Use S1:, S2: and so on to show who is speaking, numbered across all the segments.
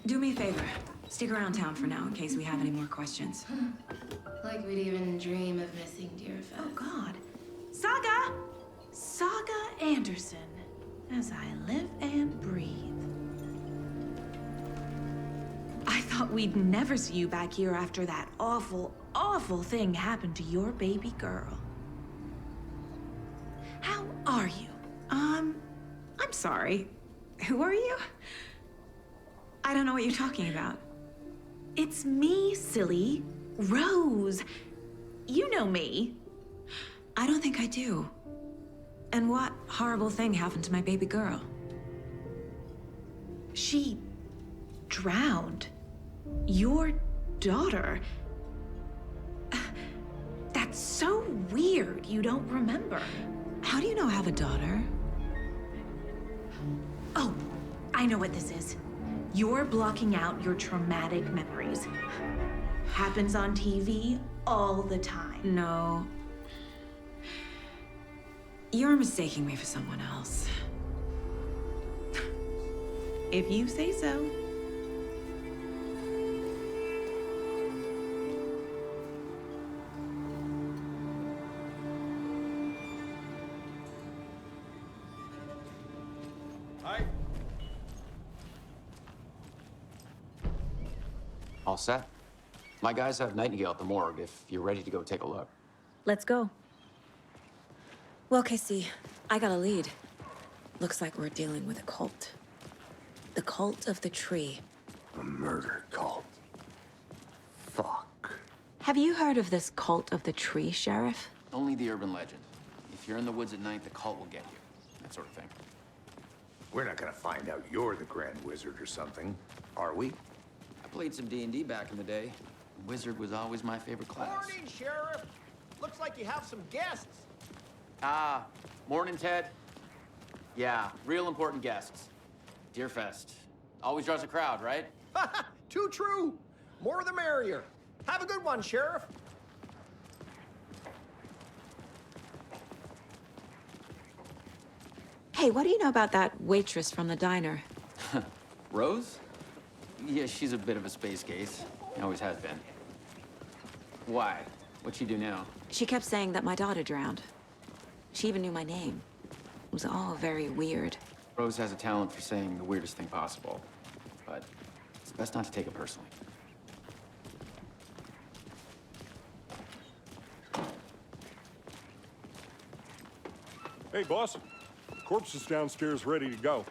S1: Do me a favor. Stick around town for now in case we have any more questions.
S2: Like we'd even dream of missing Deerfest.
S3: Oh, God. Saga! Saga Anderson. As I live and breathe. I thought we'd never see you back here after that awful, awful thing happened to your baby girl. How are you?
S1: I'm sorry. Who are you? I don't know what you're talking about.
S3: It's me, silly. Rose. You know me.
S1: I don't think I do. And what horrible thing happened to my baby girl?
S3: She drowned. Your daughter. That's so weird you don't remember.
S1: How do you know I have a daughter?
S3: Oh, I know what this is. You're blocking out your traumatic memories. Happens on TV all the time.
S1: No. You're mistaking me for someone else.
S3: If you say so.
S4: Hi.
S5: All set? My guys have Nightingale at the morgue if you're ready to go take a look.
S1: Let's go. Well, Casey, I got a lead. Looks like we're dealing with a cult. The cult of the tree.
S4: A murder cult. Fuck.
S1: Have you heard of this cult of the tree, Sheriff?
S5: Only the urban legend. If you're in the woods at night, the cult will get you. That sort of thing.
S4: We're not gonna find out you're the Grand Wizard or something, are we?
S5: I played some D&D back in the day. Wizard was always my favorite class.
S6: Morning, Sheriff. Looks like you have some guests.
S5: Ah, morning, Ted. Yeah, real important guests. Deerfest. Always draws a crowd, right?
S6: Too true. More the merrier. Have a good one, Sheriff.
S1: Hey, what do you know about that waitress from the diner?
S5: Rose? Yeah, she's a bit of a space case. Always has been. Why? What'd she do now?
S1: She kept saying that my daughter drowned. She even knew my name. It was all very weird.
S5: Rose has a talent for saying the weirdest thing possible. But it's best not to take it personally.
S7: Hey, boss. Corpse is downstairs ready to go.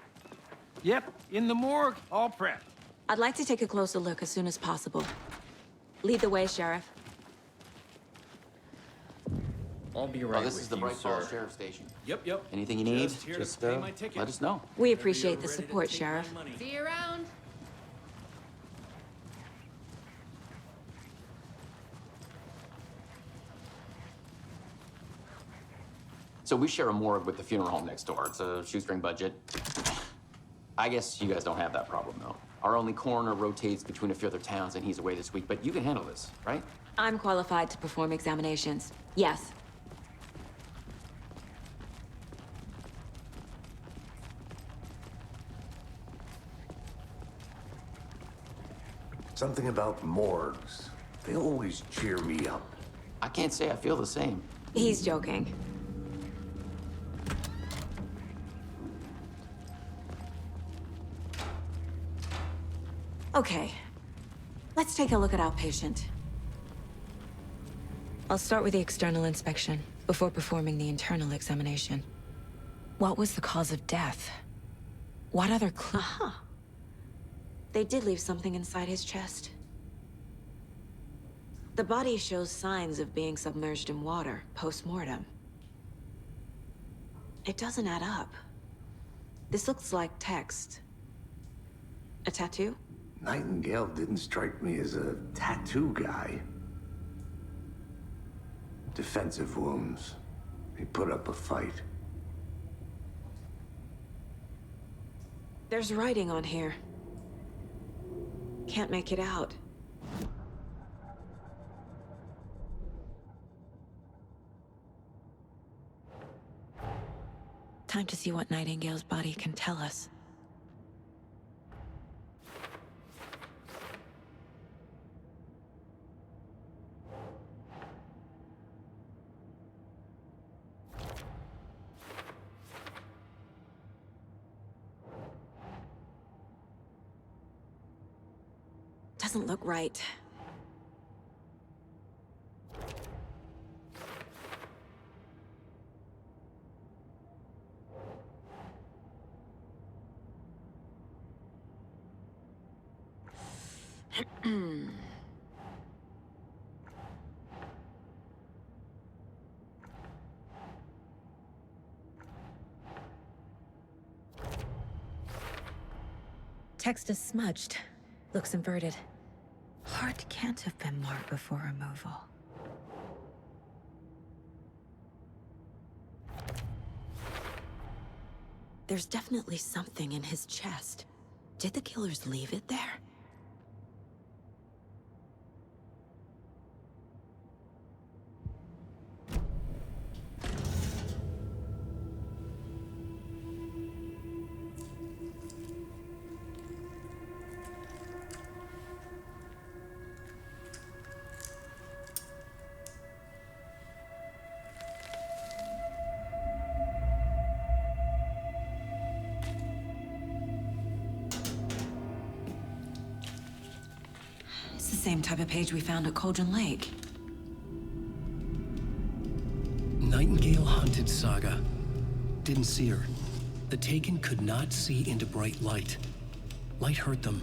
S8: Yep, in the morgue, all prepped.
S1: I'd like to take a closer look as soon as possible. Lead the way, Sheriff.
S8: I'll be right
S5: This
S8: with
S5: is the
S8: you,
S5: Bright Falls
S8: sir.
S5: Sheriff Station.
S8: Yep.
S5: Anything you need,
S8: Just here to
S5: just
S8: pay my ticket.
S5: let us know.
S1: We appreciate the support, Sheriff.
S2: See you around.
S5: So we share a morgue with the funeral home next door. It's a shoestring budget. I guess you guys don't have that problem, though. Our only coroner rotates between a few other towns, and he's away this week. But you can handle this, right?
S1: I'm qualified to perform examinations. Yes.
S4: Something about morgues. They always cheer me up.
S5: I can't say I feel the same.
S1: He's joking. Okay. Let's take a look at our patient. I'll start with the external inspection before performing the internal examination. What was the cause of death? What other clue? They did leave something inside his chest. The body shows signs of being submerged in water post-mortem. It doesn't add up. This looks like text. A tattoo?
S4: Nightingale didn't strike me as a tattoo guy. Defensive wounds. He put up a fight.
S1: There's writing on here. Can't make it out. Time to see what Nightingale's body can tell us. Doesn't look right. Text is smudged. Looks inverted. Heart can't have been marked before removal. There's definitely something in his chest. Did the killers leave it there? It's the same type of page we found at Cauldron Lake.
S9: Nightingale hunted Saga. Didn't see her. The Taken could not see into bright light. Light hurt them,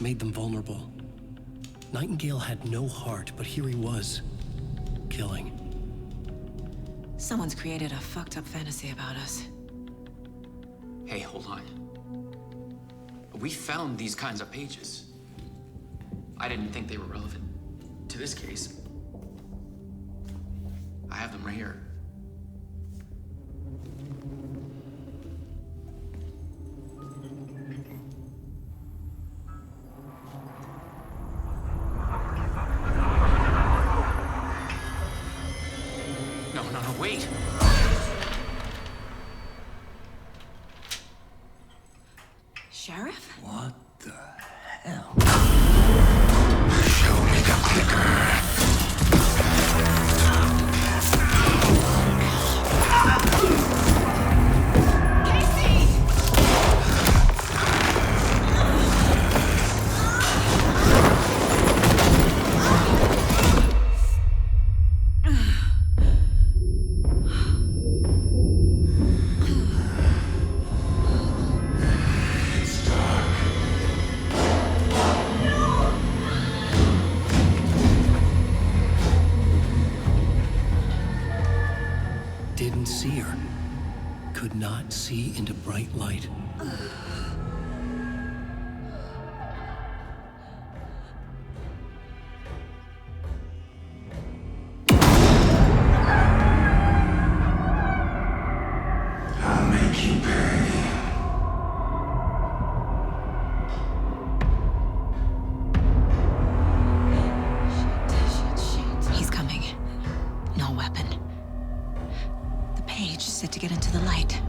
S9: made them vulnerable. Nightingale had no heart, but here he was, killing.
S1: Someone's created a fucked up fantasy about us.
S5: Hey, hold on. We found these kinds of pages. I didn't think they were relevant to this case. I have them right here. No, wait!
S1: Sheriff?
S4: What the hell? Show me the clicker.
S9: Didn't see her. Could not see into bright light.
S4: I'll make you pay.
S1: He's coming. No weapon. The page set to get into the light.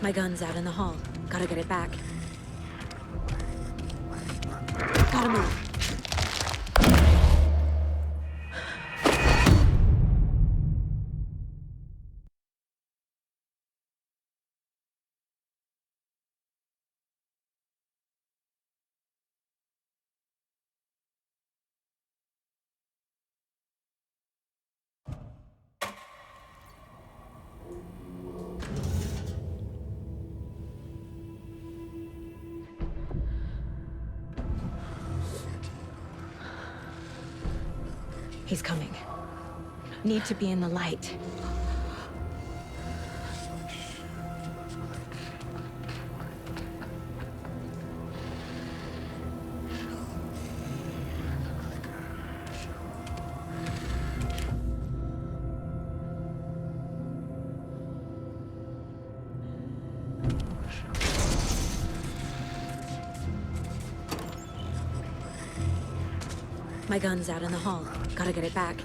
S1: My gun's out in the hall. Gotta get it back. Gotta move. He's coming. Need to be in the light. My gun's out in the hall. Gotta get it back.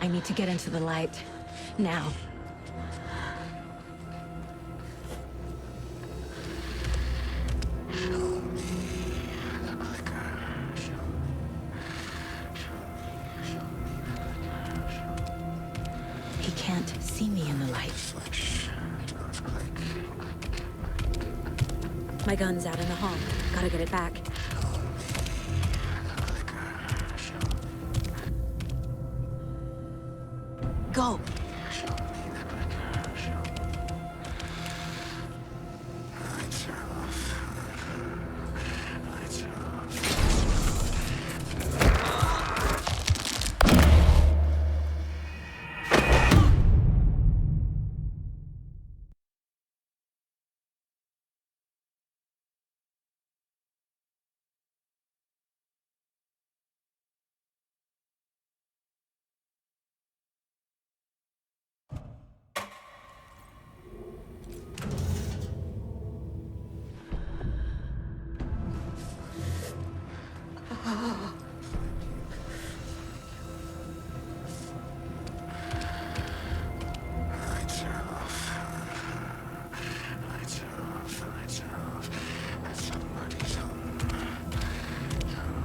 S1: I need to get into the light. Now. He can't see me in the light. My gun's out in the hall. Gotta get it back. Go!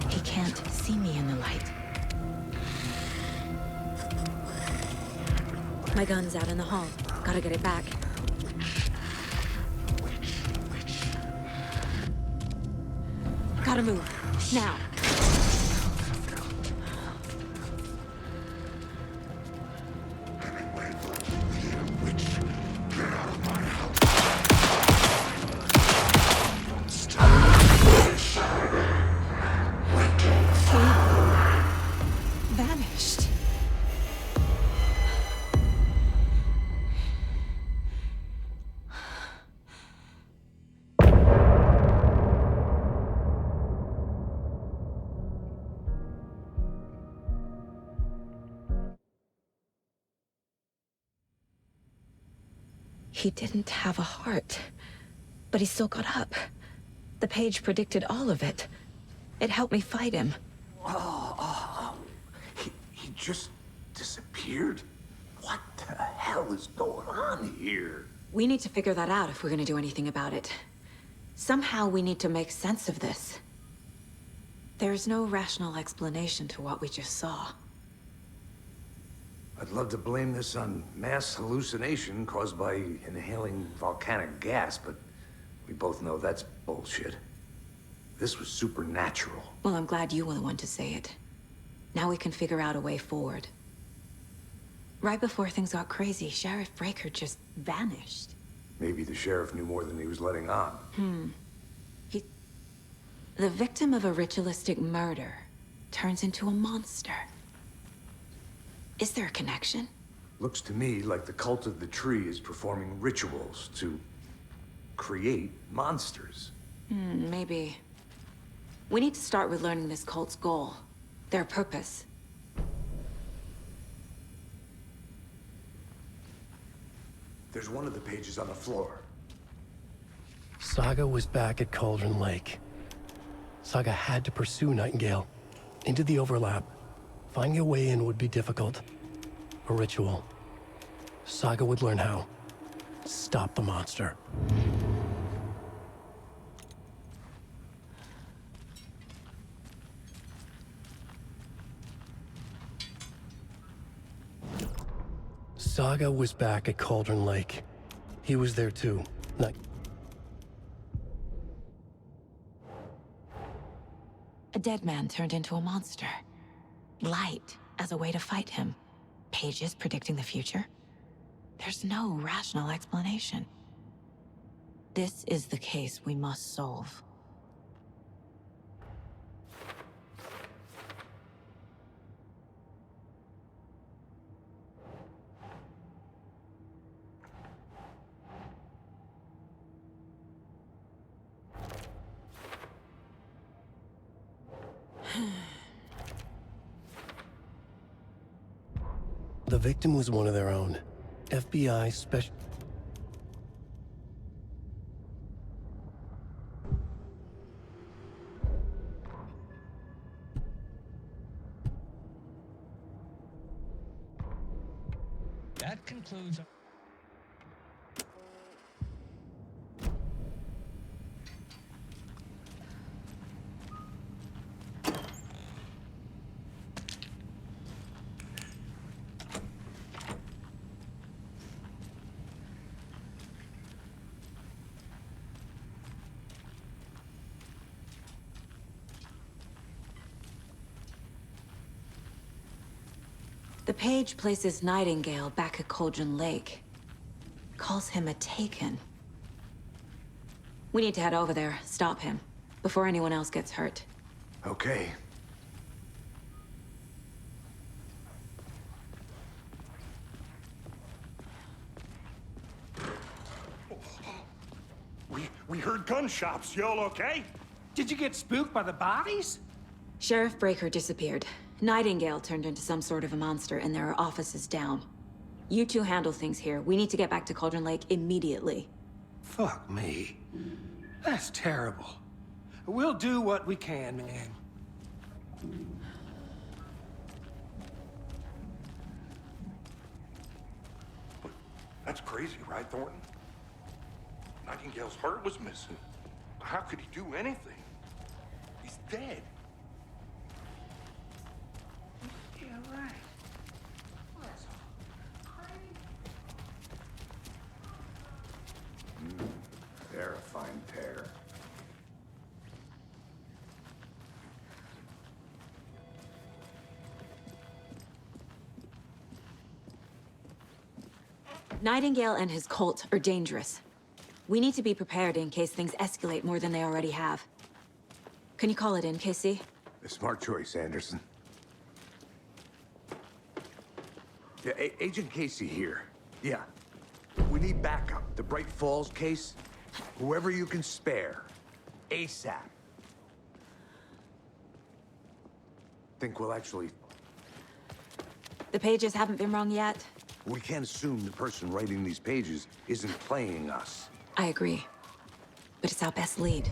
S1: He can't see me in the light. My gun's out in the hall. Gotta get it back. Gotta move. Now. Vanished. He didn't have a heart, but he still got up. The page predicted all of it. It helped me fight him.
S4: He just disappeared? What the hell is going on here?
S1: We need to figure that out if we're gonna do anything about it. Somehow we need to make sense of this. There's no rational explanation to what we just saw.
S4: I'd love to blame this on mass hallucination caused by inhaling volcanic gas, but we both know that's bullshit. This was supernatural.
S1: Well, I'm glad you were the one to say it. Now we can figure out a way forward. Right before things got crazy, Sheriff Breaker just vanished.
S4: Maybe the sheriff knew more than he was letting on.
S1: The victim of a ritualistic murder turns into a monster. Is there a connection?
S4: Looks to me like the cult of the tree is performing rituals to create monsters.
S1: Maybe. We need to start with learning this cult's goal. Their purpose.
S4: There's one of the pages on the floor.
S9: Saga was back at Cauldron Lake. Saga had to pursue Nightingale. Into the overlap. Finding a way in would be difficult. A ritual. Saga would learn how. Stop the monster. Saga was back at Cauldron Lake. He was there too.
S1: A dead man turned into a monster. Light as a way to fight him. Pages predicting the future. There's no rational explanation. This is the case we must solve.
S9: The victim was one of their own. FBI special...
S10: That concludes...
S1: The page places Nightingale back at Cauldron Lake. Calls him a Taken. We need to head over there, stop him, before anyone else gets hurt.
S4: Okay.
S7: We heard gunshots. Y'all okay?
S8: Did you get spooked by the bodies?
S1: Sheriff Breaker disappeared. Nightingale turned into some sort of a monster, and there are offices down. You two handle things here. We need to get back to Cauldron Lake immediately.
S8: Fuck me. That's terrible. We'll do what we can, man.
S7: That's crazy, right, Thornton? Nightingale's heart was missing. How could he do anything? He's dead.
S8: Yeah, right.
S4: They're a fine pair.
S1: Nightingale and his cult are dangerous. We need to be prepared in case things escalate more than they already have. Can you call it in, KC?
S4: A smart choice, Anderson. Yeah, Agent Casey here. Yeah. We need backup. The Bright Falls case. Whoever you can spare. ASAP. Think we'll actually...
S1: The pages haven't been wrong yet?
S4: We can't assume the person writing these pages isn't playing us.
S1: I agree. But it's our best lead.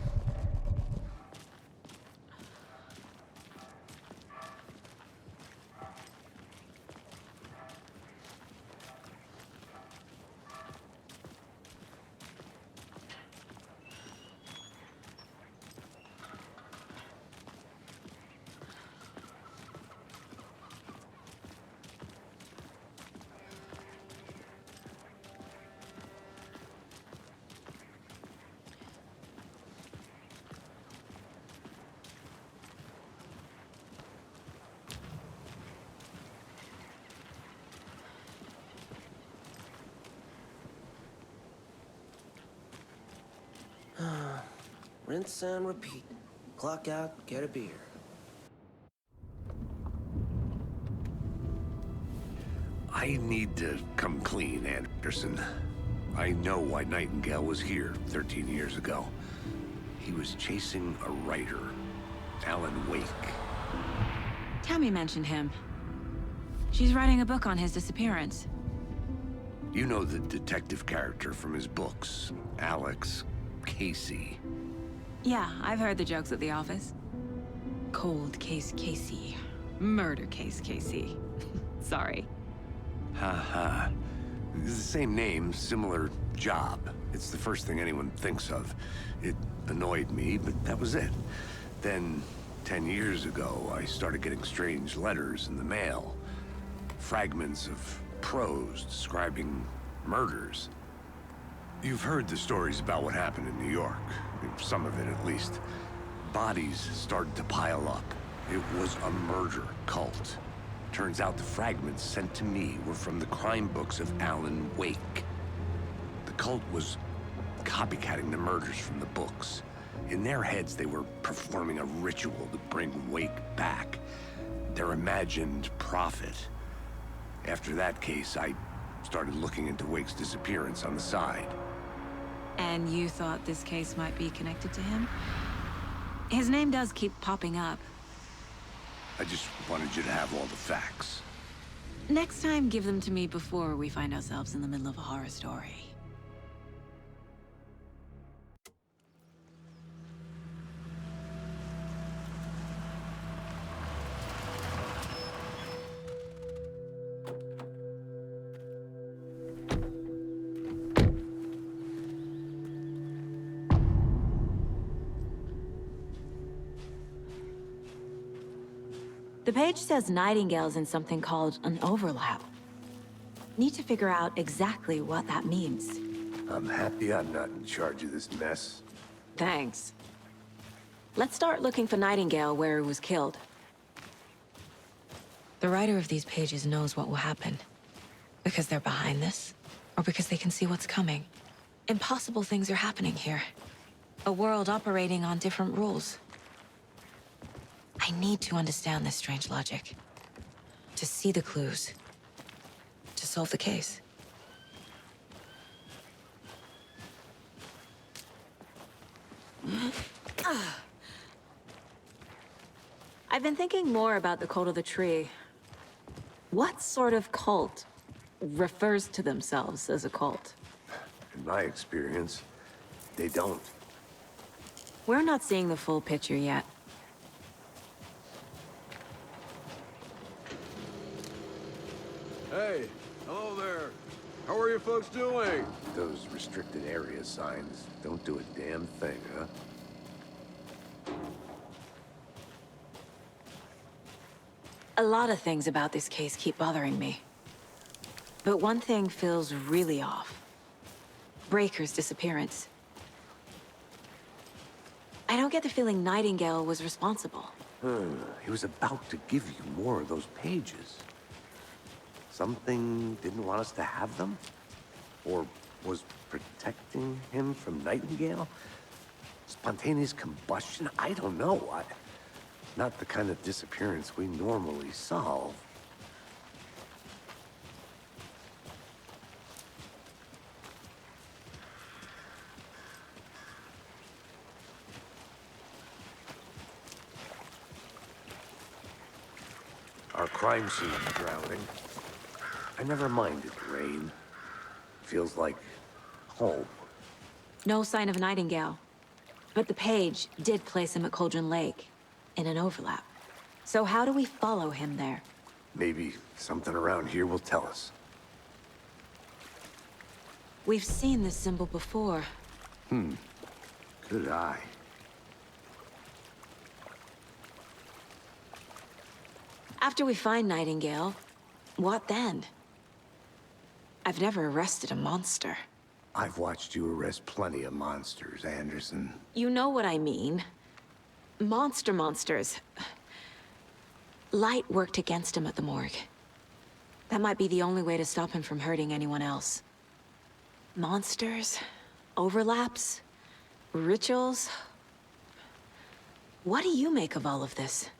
S11: Rinse and repeat. Clock out, get a beer.
S4: I need to come clean, Anderson. I know why Nightingale was here 13 years ago. He was chasing a writer, Alan Wake.
S1: Tammy mentioned him. She's writing a book on his disappearance.
S4: You know the detective character from his books, Alex Casey.
S1: Yeah, I've heard the jokes at the office. Cold case Casey. Murder case Casey. Sorry.
S4: Ha ha. It's the same name, similar job. It's the first thing anyone thinks of. It annoyed me, but that was it. Then, 10 years ago, I started getting strange letters in the mail. Fragments of prose describing murders. You've heard the stories about what happened in New York. Some of it, at least. Bodies started to pile up. It was a murder cult. Turns out the fragments sent to me were from the crime books of Alan Wake. The cult was copycatting the murders from the books. In their heads, they were performing a ritual to bring Wake back. Their imagined prophet. After that case, I started looking into Wake's disappearance on the side.
S1: And you thought this case might be connected to him? His name does keep popping up.
S4: I just wanted you to have all the facts.
S1: Next time, give them to me before we find ourselves in the middle of a horror story. The page says Nightingale's in something called an overlap. Need to figure out exactly what that means.
S4: I'm happy I'm not in charge of this mess.
S1: Thanks. Let's start looking for Nightingale where he was killed. The writer of these pages knows what will happen. Because they're behind this, or because they can see what's coming. Impossible things are happening here. A world operating on different rules. I need to understand this strange logic. To see the clues. To solve the case. I've been thinking more about the cult of the tree. What sort of cult refers to themselves as a cult?
S4: In my experience, they don't.
S1: We're not seeing the full picture yet.
S12: Hey, hello there. How are you folks doing?
S4: Those restricted area signs don't do a damn thing, huh?
S1: A lot of things about this case keep bothering me. But one thing feels really off. Breaker's disappearance. I don't get the feeling Nightingale was responsible.
S4: He was about to give you more of those pages. Something didn't want us to have them? Or was protecting him from Nightingale? Spontaneous combustion? I don't know. Not the kind of disappearance we normally solve. Our crime scene is drowning. I never minded rain. Feels like home.
S1: No sign of Nightingale. But the page did place him at Cauldron Lake, in an overlap. So how do we follow him there?
S4: Maybe something around here will tell us.
S1: We've seen this symbol before.
S4: Good eye.
S1: After we find Nightingale, what then? I've never arrested a monster.
S4: I've watched you arrest plenty of monsters, Anderson.
S1: You know what I mean. Monsters. Light worked against him at the morgue. That might be the only way to stop him from hurting anyone else. Monsters? Overlaps? Rituals? What do you make of all of this?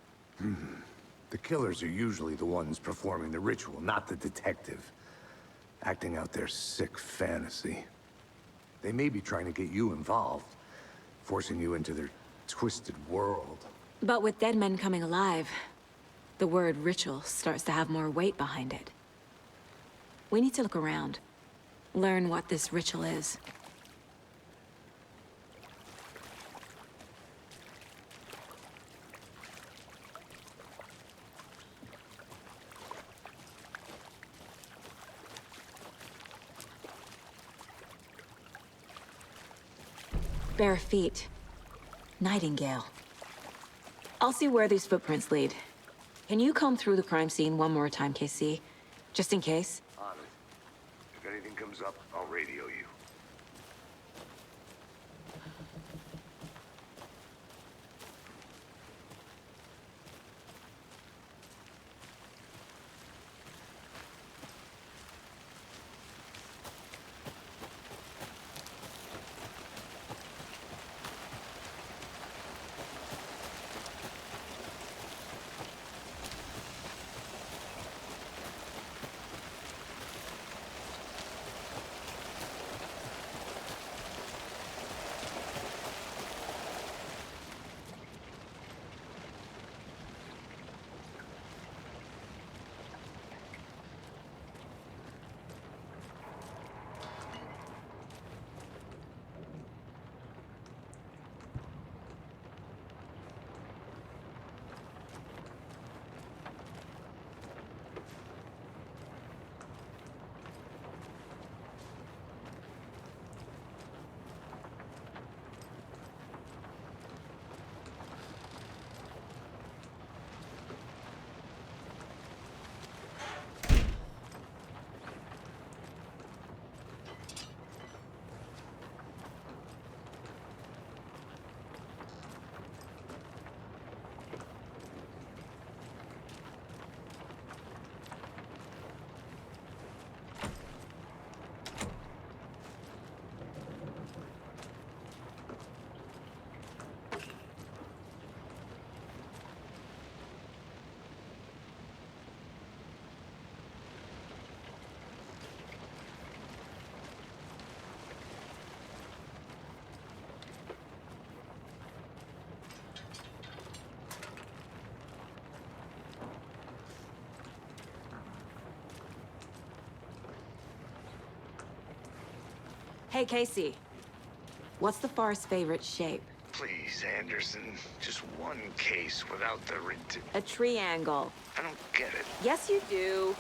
S4: The killers are usually the ones performing the ritual, not the detective. Acting out their sick fantasy. They may be trying to get you involved, forcing you into their twisted world.
S1: But with dead men coming alive, the word ritual starts to have more weight behind it. We need to look around. Learn what this ritual is. Bare feet. Nightingale. I'll see where these footprints lead. Can you comb through the crime scene one more time, KC? Just in case?
S4: On it. If anything comes up, I'll radio you.
S1: Hey, Casey. What's the far's favorite shape?
S13: Please, Anderson. Just one case without the
S1: A triangle.
S13: I don't get it.
S1: Yes, you do.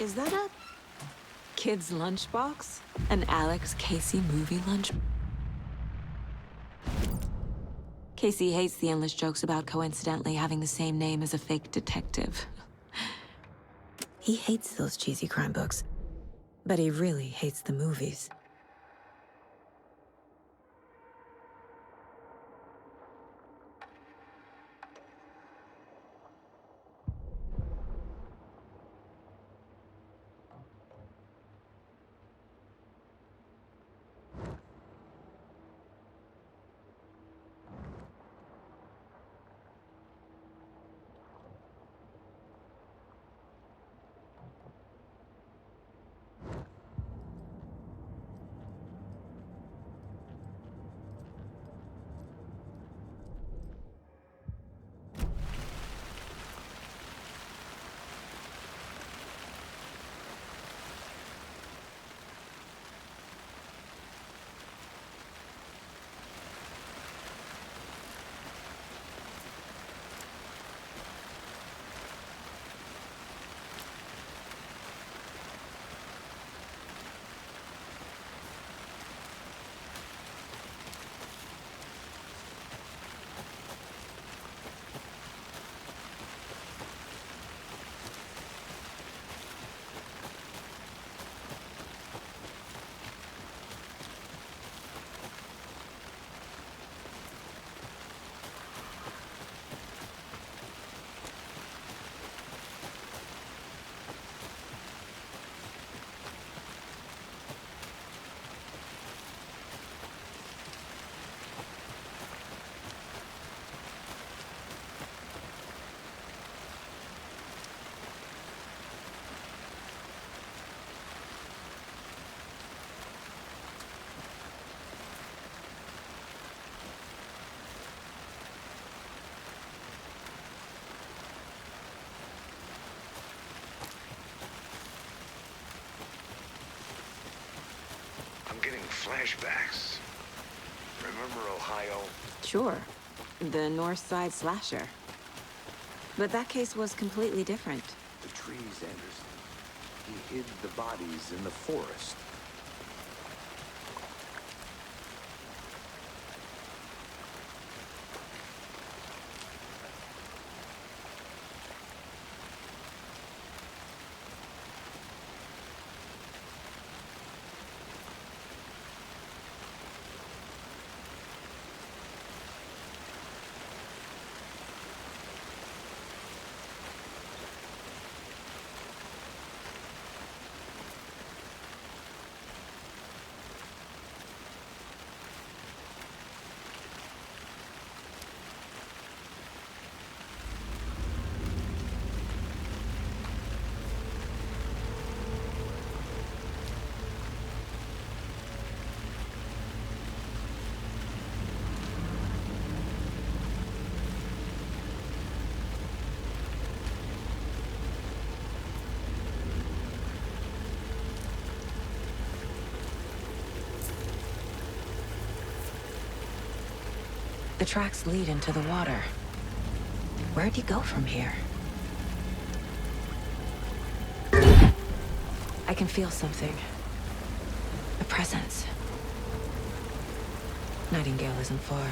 S1: Is that a kid's lunchbox? An Alex Casey movie lunch? Casey hates the endless jokes about coincidentally having the same name as a fake detective. He hates those cheesy crime books, but he really hates the movies.
S13: Flashbacks. Remember Ohio?
S1: Sure. The North Side slasher. But that case was completely different.
S4: The trees, Anderson. He hid the bodies in the forest.
S1: The tracks lead into the water. Where'd he go from here? I can feel something. A presence. Nightingale isn't far.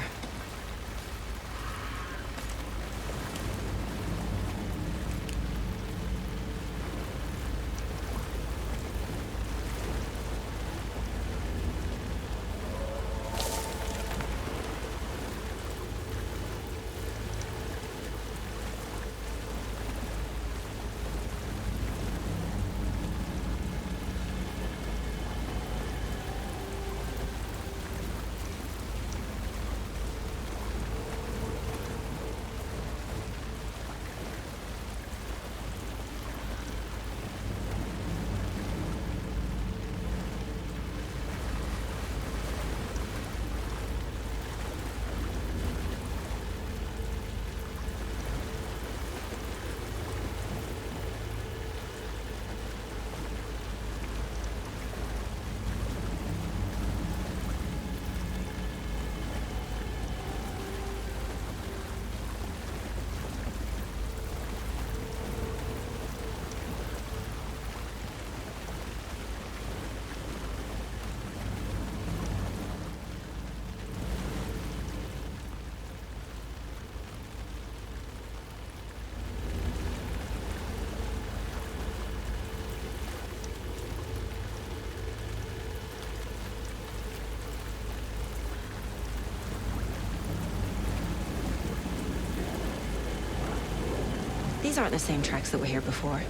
S1: These aren't the same tracks that were here before.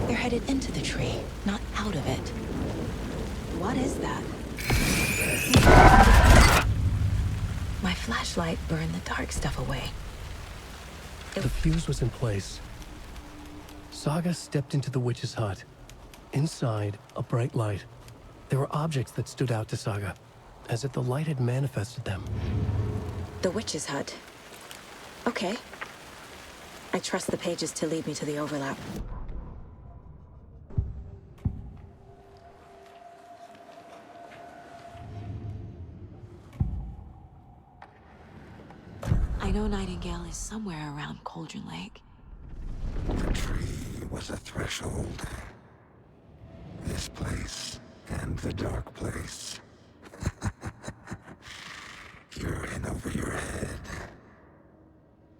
S1: They're headed into the tree, not out of it. What is that? My flashlight burned the dark stuff away.
S9: The fuse was in place. Saga stepped into the witch's hut. Inside, a bright light. There were objects that stood out to Saga, as if the light had manifested them.
S1: The witch's hut. Okay. I trust the pages to lead me to the overlap. I know Nightingale is somewhere around Cauldron Lake.
S14: The tree was a threshold. This place and the dark place. You're in over your head.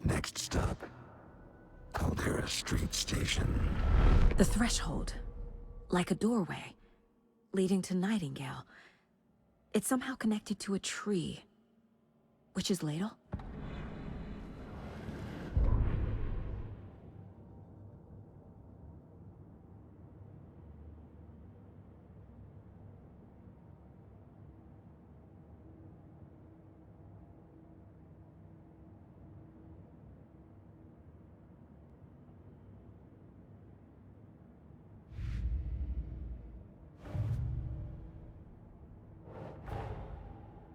S14: Next stop, Caldera Street Station.
S1: The threshold. Like a doorway. Leading to Nightingale. It's somehow connected to a tree. Witch's ladle?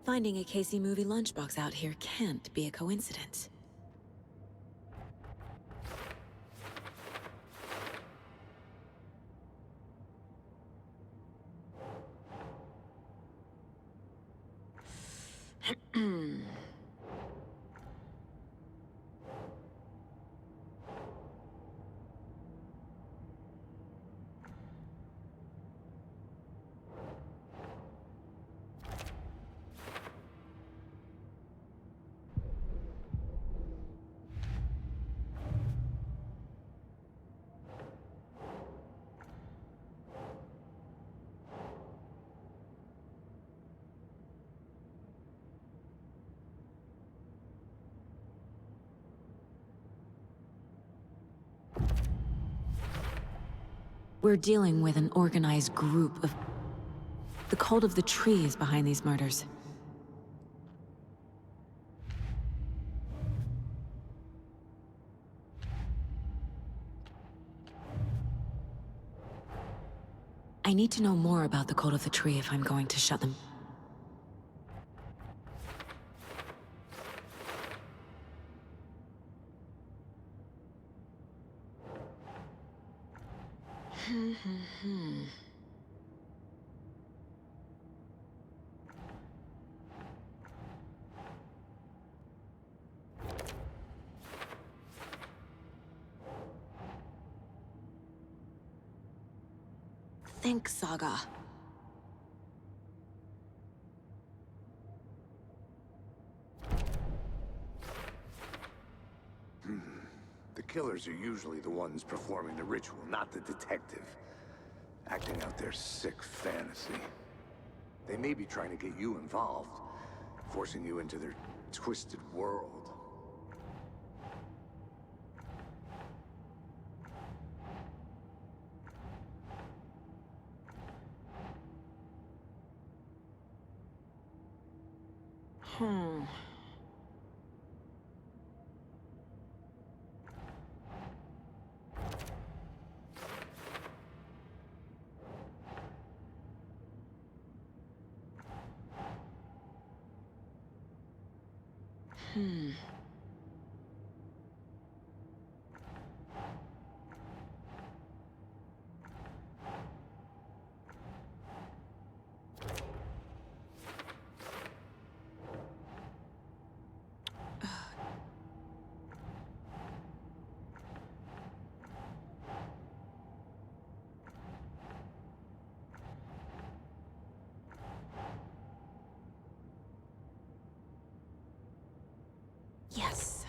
S1: Finding a Casey movie lunchbox out here can't be a coincidence. We're dealing with an organized group of... The cult of the tree is behind these murders. I need to know more about the cult of the tree if I'm going to shut them. think, Saga.
S4: The killers are usually the ones performing the ritual, not the detective. Acting out their sick fantasy. They may be trying to get you involved, forcing you into their twisted world.
S1: Yes.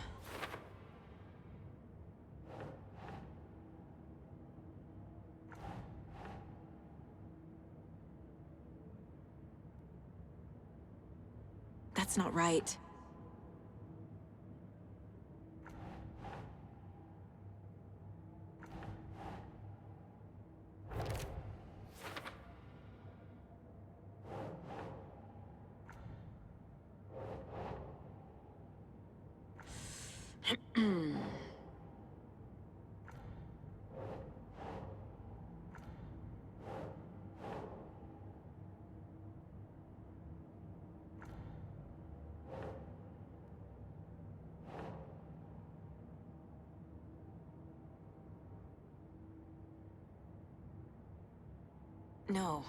S1: That's not right. No.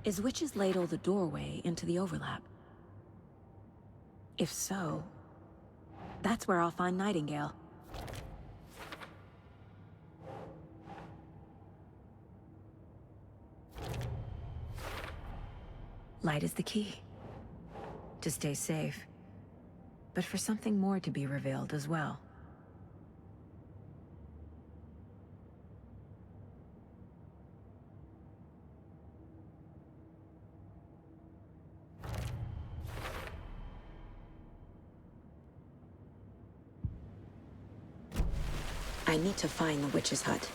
S1: Is Witch's Ladle the doorway into the overlap? If so, that's where I'll find Nightingale. Light is the key. To stay safe. But for something more to be revealed as well. I need to find the witch's hut.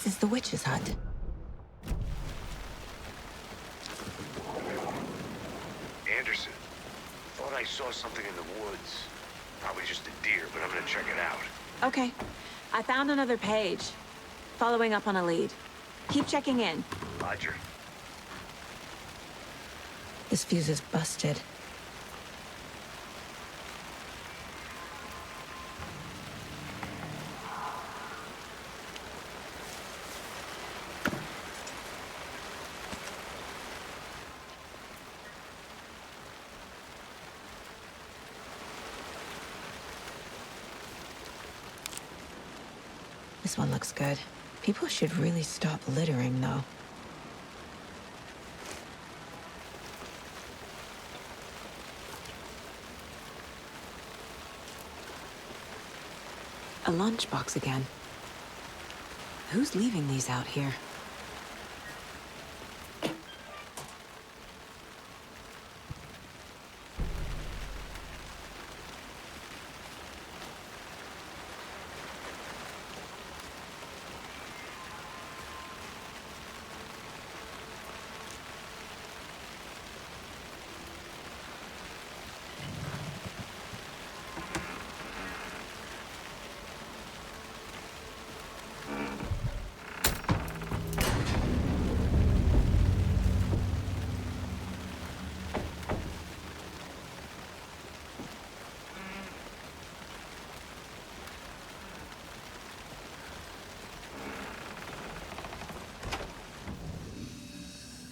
S1: This is the witch's hut.
S13: Anderson, thought I saw something in the woods. Probably just a deer, but I'm gonna check it out.
S1: Okay. I found another page. Following up on a lead. Keep checking in.
S13: Roger.
S1: This fuse is busted. This one looks good. People should really stop littering, though. A lunchbox again. Who's leaving these out here?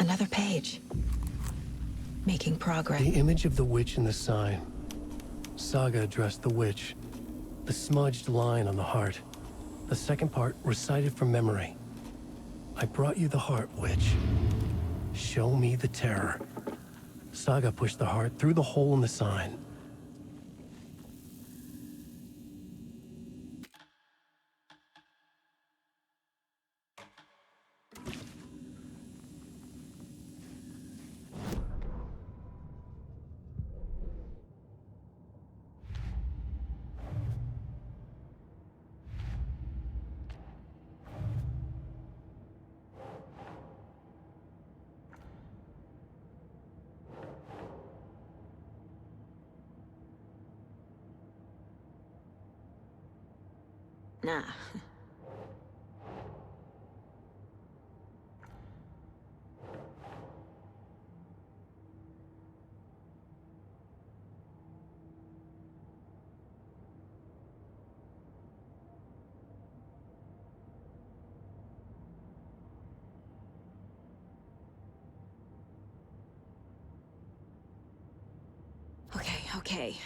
S1: Another page. Making progress.
S9: The image of the witch in the sign. Saga addressed the witch. The smudged line on the heart. The second part recited from memory. I brought you the heart, witch. Show me the terror. Saga pushed the heart through the hole in the sign.
S1: Nah. Okay.